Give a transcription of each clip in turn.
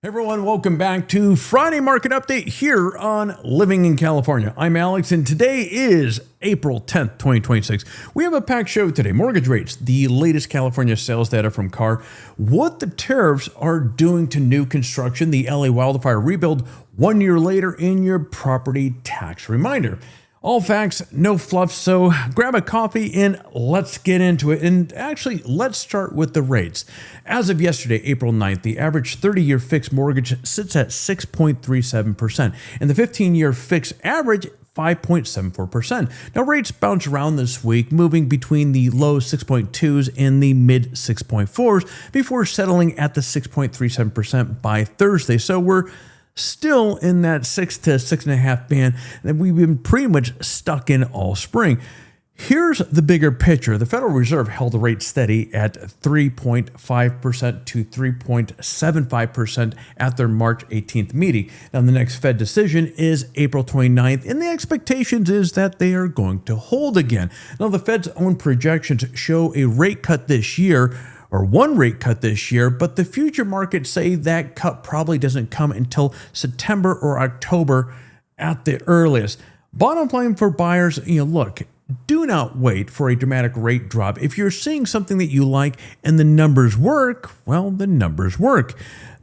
Hey everyone, welcome back to Friday Market Update here on Living in California. I'm Alex, and today is April 10th, 2026. We have a packed show today. Mortgage rates, the latest California sales data from CAR, what the tariffs are doing to new construction, the LA wildfire rebuild 1 year later, in your property tax reminder. All facts, no fluff, so grab a coffee and let's get into it. And actually, let's start with the rates. As of yesterday, April 9th, the average 30-year fixed mortgage sits at 6.37%, and the 15-year fixed average 5.74%. Now, rates bounce around this week, moving between the low 6.2s and the mid 6.4s before settling at the 6.37% by Thursday. So we're still in that 6 to 6.5 band that we've been pretty much stuck in all spring. Here's the bigger picture. The Federal Reserve held the rate steady at 3.5% to 3.75% at their March 18th meeting. Now, the next Fed decision is April 29th, and the expectations is that they are going to hold again. Now, the Fed's own projections show a rate cut this year, or one rate cut this year, but the future markets say that cut probably doesn't come until September or October at the earliest. Bottom line for buyers, look, do not wait for a dramatic rate drop. If you're seeing something that you like and the numbers work, well, the numbers work.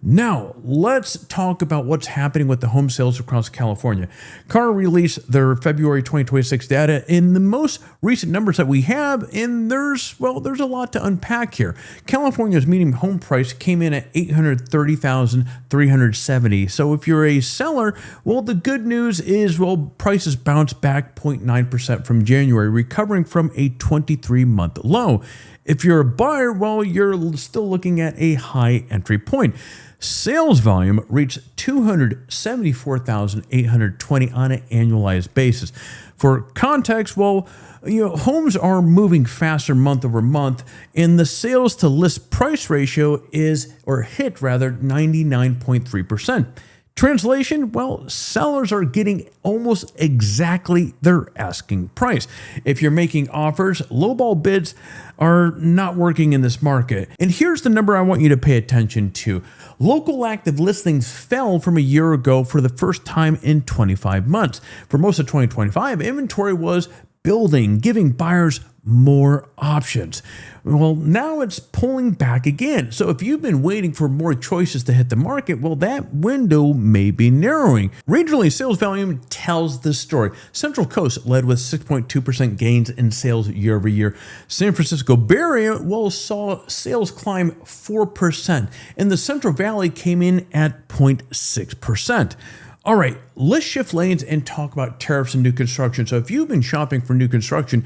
Now, let's talk about what's happening with the home sales across California. CAR released their February 2026 data. In the most recent numbers that we have, and there's a lot to unpack here. California's median home price came in at $830,370. So if you're a seller, well, the good news is, prices bounced back 0.9% from January, recovering from a 23-month low. If you're a buyer, well, you're still looking at a high entry point. Sales volume reached 274,820 on an annualized basis. For context, homes are moving faster month over month, and the sales to list price ratio hit 99.3%. Translation, sellers are getting almost exactly their asking price. If you're making offers, lowball bids are not working in this market. And here's the number I want you to pay attention to. Local active listings fell from a year ago for the first time in 25 months. For most of 2025, inventory was building, giving buyers more options. Well, now it's pulling back again. So if you've been waiting for more choices to hit the market, that window may be narrowing. Regionally, sales volume tells the story. Central Coast led with 6.2% gains in sales year over year. San Francisco Bay Area, saw sales climb 4%, and the Central Valley came in at 0.6%. All right, let's shift lanes and talk about tariffs and new construction. So if you've been shopping for new construction,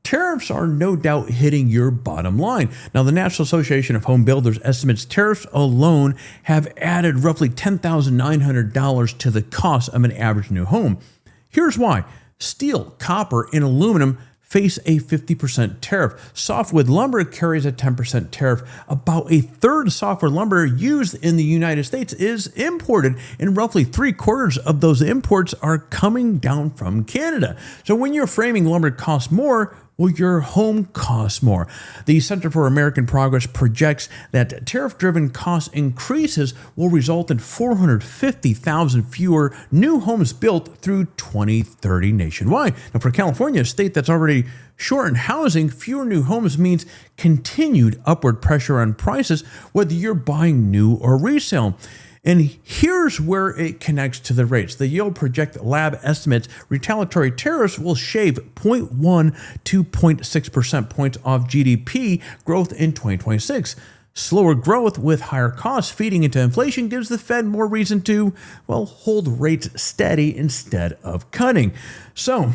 tariffs are no doubt hitting your bottom line. Now, the National Association of Home Builders estimates tariffs alone have added roughly $10,900 to the cost of an average new home. Here's why. Steel, copper, and aluminum face a 50% tariff. Softwood lumber carries a 10% tariff. About a third of softwood lumber used in the United States is imported, and roughly 3/4 of those imports are coming down from Canada. So when your framing lumber costs more, your home costs more. The Center for American Progress projects that tariff-driven cost increases will result in 450,000 fewer new homes built through 2030 nationwide. Now, for California, a state that's already short in housing, fewer new homes means continued upward pressure on prices, whether you're buying new or resale. And here's where it connects to the rates. The Yale Project Lab estimates retaliatory tariffs will shave 0.1 to 0.6% points off GDP growth in 2026. Slower growth with higher costs feeding into inflation gives the Fed more reason to, hold rates steady instead of cutting. So,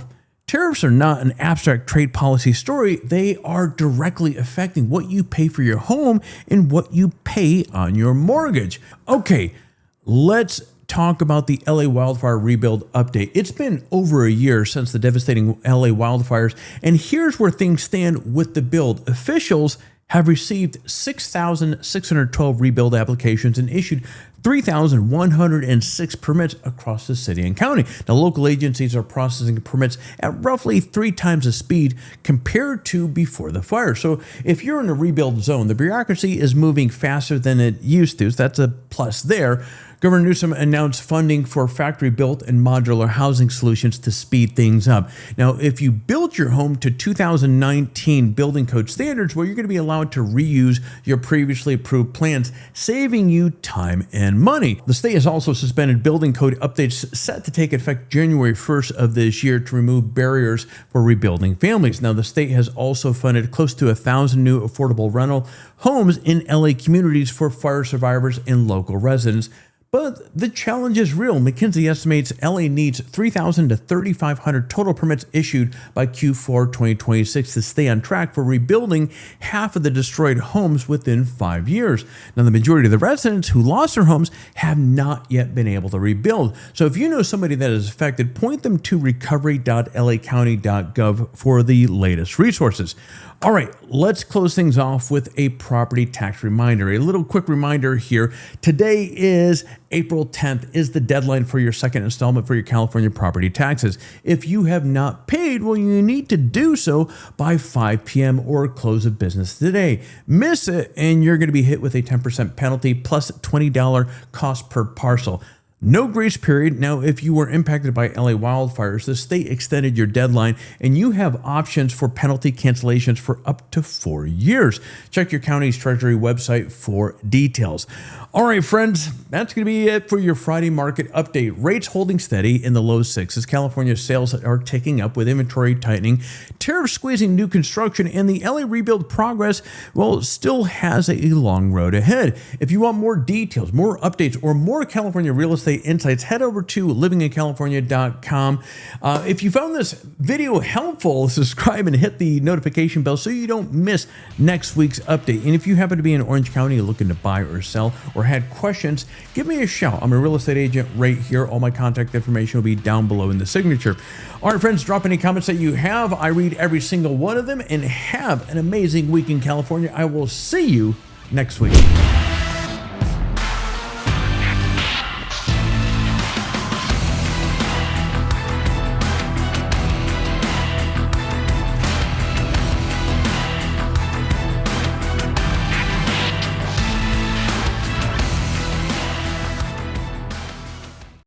tariffs are not an abstract trade policy story. They are directly affecting what you pay for your home and what you pay on your mortgage. Okay, let's talk about the LA wildfire rebuild update. It's been over a year since the devastating LA wildfires, and here's where things stand with the build. Officials have received 6,612 rebuild applications and issued 3,106 permits across the city and county. Now, local agencies are processing permits at roughly 3 times the speed compared to before the fire. So if you're in a rebuild zone, the bureaucracy is moving faster than it used to. So that's a plus there. Governor Newsom announced funding for factory-built and modular housing solutions to speed things up. Now, if you built your home to 2019 building code standards, well, you're going to be allowed to reuse your previously approved plans, saving you time and money. The state has also suspended building code updates set to take effect January 1st of this year to remove barriers for rebuilding families. Now, the state has also funded close to 1,000 new affordable rental homes in LA communities for fire survivors and local residents. But the challenge is real. McKinsey estimates LA needs 3,000 to 3,500 total permits issued by Q4 2026 to stay on track for rebuilding half of the destroyed homes within 5 years. Now, the majority of the residents who lost their homes have not yet been able to rebuild. So if you know somebody that is affected, point them to recovery.lacounty.gov for the latest resources. All right, let's close things off with a property tax reminder. A little quick reminder here. Today is April 10th is the deadline for your second installment for your California property taxes. If you have not paid, well, you need to do so by 5 p.m. or close of business today. Miss it, and you're going to be hit with a 10% penalty plus $20 cost per parcel. No grace period. Now, if you were impacted by LA wildfires, the state extended your deadline and you have options for penalty cancellations for up to 4 years. Check your county's treasury website for details. All right, friends, that's going to be it for your Friday market update. Rates holding steady in the low 6s. California sales are ticking up with inventory tightening, tariffs squeezing new construction, and the LA rebuild progress, well, still has a long road ahead. If you want more details, more updates, or more California real estate insights, head over to livingincalifornia.com. If you found this video helpful, subscribe and hit the notification bell so you don't miss next week's update. And if you happen to be in Orange County looking to buy or sell or had questions, give me a shout. I'm a real estate agent right here. All my contact information will be down below in the signature. All right, friends, drop any comments that you have. I read every single one of them, and have an amazing week in California. I will see you next week.